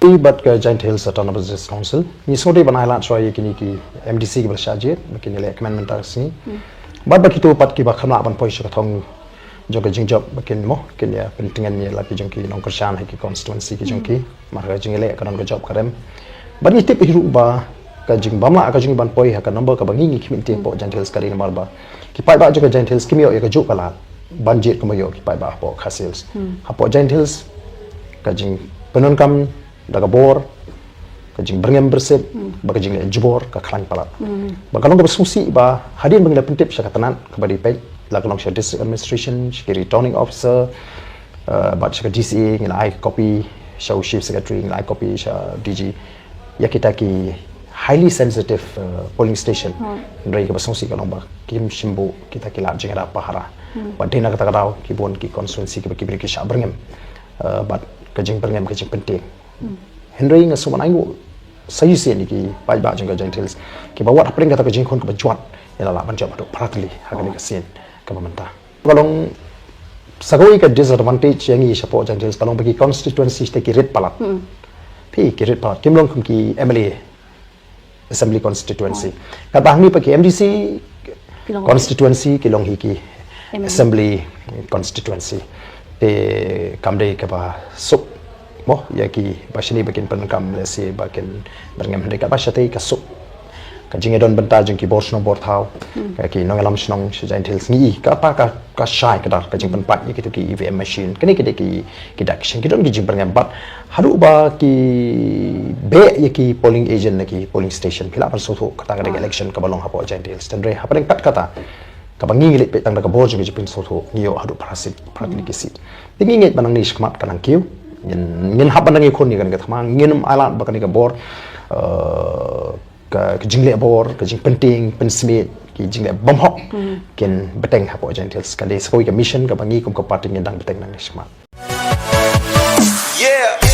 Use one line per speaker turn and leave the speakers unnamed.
But Jain Tia Autonomous Council ni sorti banai la choi kini ki MDC ki bersajid kini le commandment sini but begitu pat ki bakhamla ban pois ka thong jong jing job bakin mo kini ya pentingan ni la ki jong ki nong kerjaan ki constituency ki jong ki marga jing le ka nong job karem but ni tip hiru ba ka jing bamla ka jing ban poi ha ka number ka bangi ki min tip po Jain Tia kali namar ba ki pai ba jong Jain Tia ki yo ka juk kala banjit ko yo ki pai ba po khasils ha po Jain Tia ka jing penon kam daga bor ka jing berngem bersib ba ka jing jubor ka khlang pala ba kalong ka susi ba hadin bang pentip sya katanan ka badi pe la kalong sya district administration sya returning officer ba sya DCA ngila ai copy sya chief secretary ngila ai copy sya DG ya kita ki highly sensitive polling station ndai ka susi kalong ba kim shimbu kita ki la jing ra pahara ba dina kata kadau ki bon ki constituency ki beri ki sya berngem ba ka jing berngem ka jing penting Henry nga suman aingu sayu se ni ki pai ba jang Jain Tia ki bawat apring kata ka jing khon ka bajuat ila la ban job adu pratli ha ka sen ka mamanta kalong sagoi ka disadvantage yang i support Jain Tia kalong bagi constituency te ki red palat pi ki red palat kimlong kum ki MLA assembly constituency ka bang ni pa ki MDC constituency kilong hi ki assembly constituency te kamde ka ba sup mo ya ki basini bakin penkam lesi bakin berngam mereka basati kasuk ka jingedon benta jing ki bor snong bor thau ka ki nongalam snong Jain Tia ngi ka pa ka shai ka dar ka jing penpat ni ki tu ki EVM machine kini ki daction ki don ki jing berngam bat haru ba ki be ya ki polling agent na ki polling station pila par so kata ka election ka balong hapo Jain Tia tendre haparing kat kata ka bangi ngilit pe tang da ka bor jing pin so ngiyo haru prasit pratni ki sit tingi nget banang ni skmat kanang kiu ngin haban ngi khon ni kan ka thama ngin alat ba kan ka bor ka jingle bor ka jing penting pensmit ki jingle bom hok ken beteng ha po Jain Tia kali skoi ka mission ka bangi kum ka party ngin dang beteng nang smart yeah